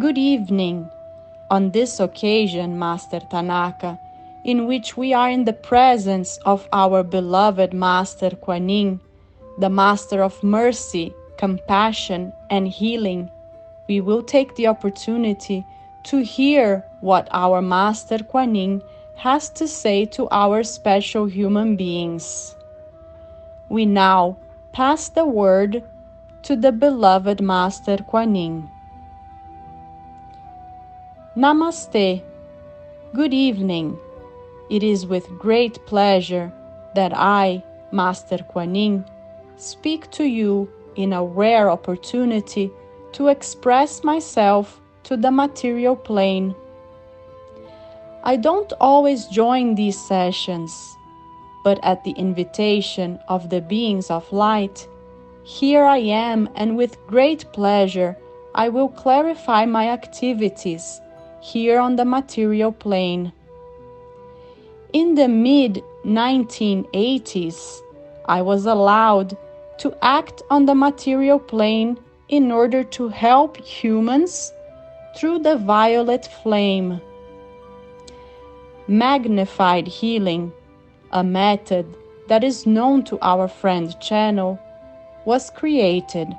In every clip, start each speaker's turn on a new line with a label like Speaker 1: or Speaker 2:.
Speaker 1: Good evening. On this occasion, Master Tanaka, in which we are in the presence of our beloved Master Kwan Yin, the Master of Mercy, Compassion, and Healing, we will take the opportunity to hear what our Master Kwan Yin has to say to our special human beings. We now pass the word to the beloved Master Kwan Yin. Namaste. Good evening. It is with great pleasure that I, Master Kwan Yin, speak to you in a rare opportunity to express myself to the material plane. I don't always join these sessions, but at the invitation of the beings of light, here I am, and with great pleasure I will clarify my activities here on the material plane. In the mid-1980s, I was allowed to act on the material plane in order to help humans through the violet flame. Magnified healing, a method that is known to our friend channel, was created.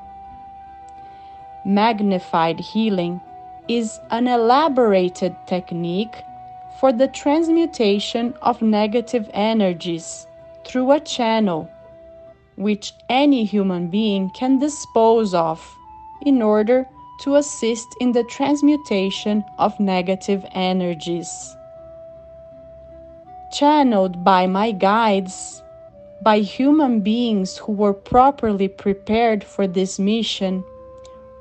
Speaker 1: Magnified healing is an elaborated technique for the transmutation of negative energies through a channel, which any human being can dispose of in order to assist in the transmutation of negative energies. Channeled by my guides, by human beings who were properly prepared for this mission,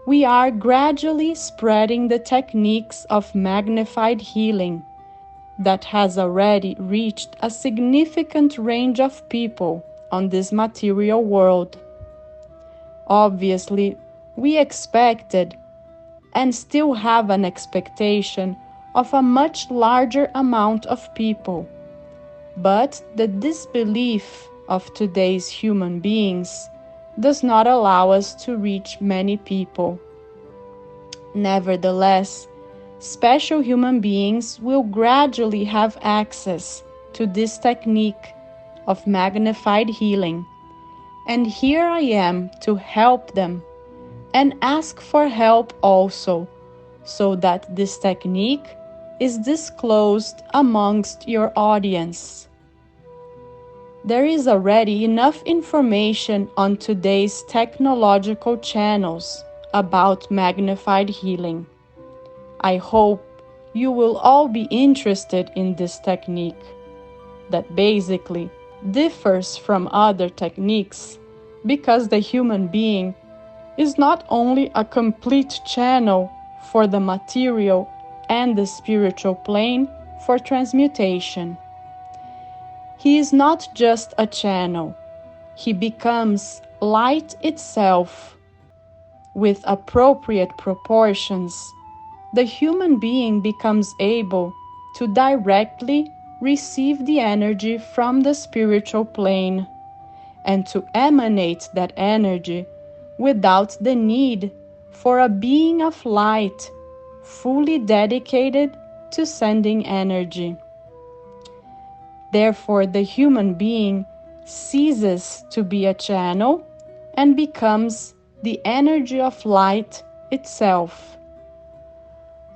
Speaker 1: we are gradually spreading the techniques of magnified healing that has already reached a significant range of people on this material world. Obviously, we expected and still have an expectation of a much larger amount of people, but the disbelief of today's human beings does not allow us to reach many people. Nevertheless, special human beings will gradually have access to this technique of magnified healing, and here I am to help them and ask for help also, so that this technique is disclosed amongst your audience. There is already enough information on today's technological channels about magnified healing. I hope you will all be interested in this technique that basically differs from other techniques because the human being is not only a complete channel for the material and the spiritual plane for transmutation. He is not just a channel, he becomes light itself. With appropriate proportions, the human being becomes able to directly receive the energy from the spiritual plane and to emanate that energy without the need for a being of light fully dedicated to sending energy. Therefore, the human being ceases to be a channel and becomes the energy of light itself.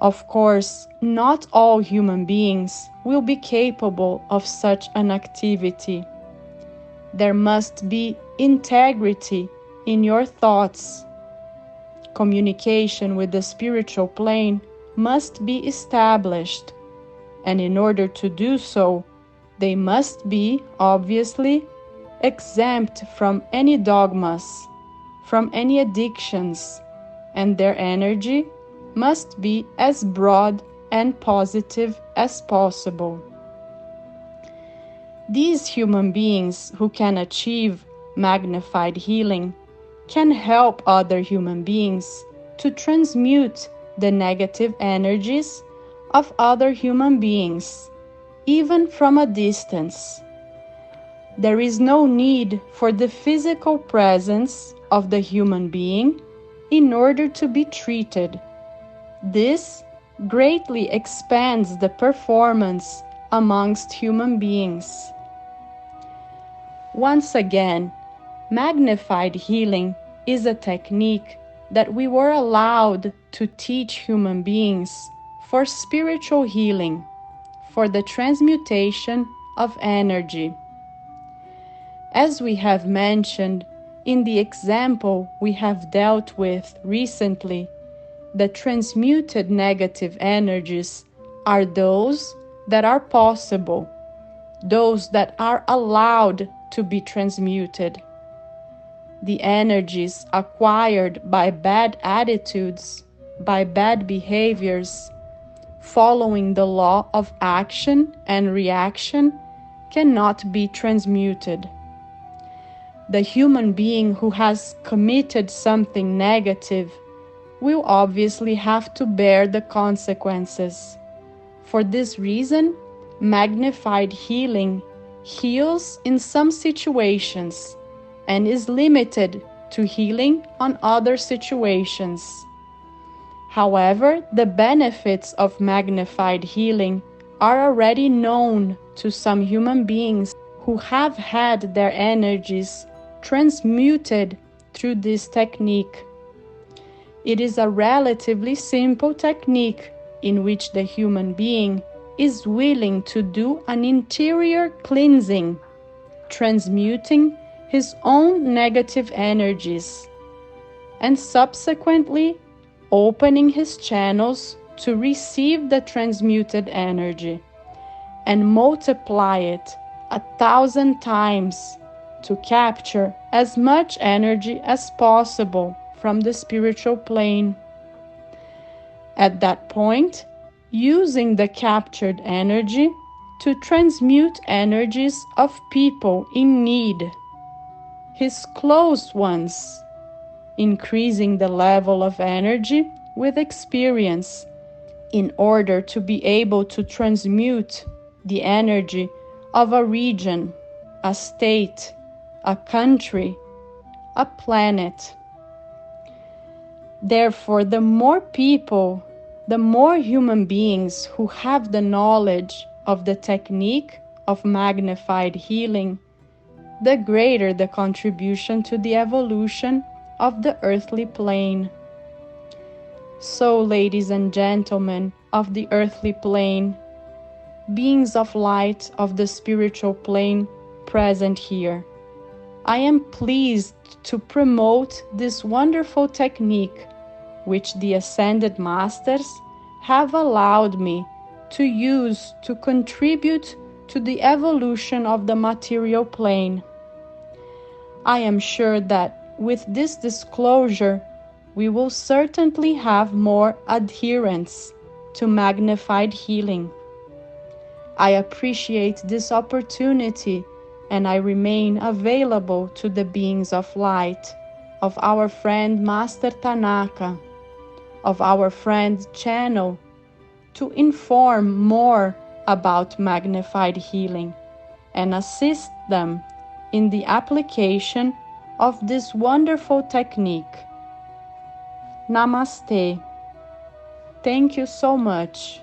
Speaker 1: Of course, not all human beings will be capable of such an activity. There must be integrity in your thoughts. Communication with the spiritual plane must be established, and in order to do so, they must be, obviously, exempt from any dogmas, from any addictions, and their energy must be as broad and positive as possible. These human beings who can achieve magnified healing can help other human beings to transmute the negative energies of other human beings, even from a distance. There is no need for the physical presence of the human being in order to be treated. This greatly expands the performance amongst human beings. Once again, magnified healing is a technique that we were allowed to teach human beings for spiritual healing, for the transmutation of energy. As we have mentioned in the example we have dealt with recently, the transmuted negative energies are those that are possible, those that are allowed to be transmuted. The energies acquired by bad attitudes, by bad behaviors, following the law of action and reaction, cannot be transmuted. The human being who has committed something negative will obviously have to bear the consequences. For this reason, magnified healing heals in some situations and is limited to healing on other situations. However, the benefits of magnified healing are already known to some human beings who have had their energies transmuted through this technique. It is a relatively simple technique in which the human being is willing to do an interior cleansing, transmuting his own negative energies, and subsequently opening his channels to receive the transmuted energy and multiply it 1,000 times to capture as much energy as possible from the spiritual plane. At that point, using the captured energy to transmute energies of people in need, his close ones, increasing the level of energy with experience in order to be able to transmute the energy of a region, a state, a country, a planet. Therefore, the more people, the more human beings who have the knowledge of the technique of magnified healing, the greater the contribution to the evolution of the earthly plane. So, ladies and gentlemen of the earthly plane, beings of light of the spiritual plane present here, I am pleased to promote this wonderful technique which the Ascended Masters have allowed me to use to contribute to the evolution of the material plane. I am sure that with this disclosure, we will certainly have more adherence to magnified healing. I appreciate this opportunity and I remain available to the beings of light, of our friend Master Tanaka, of our friend Channel, to inform more about magnified healing and assist them in the application of this wonderful technique. Namaste. Thank you so much.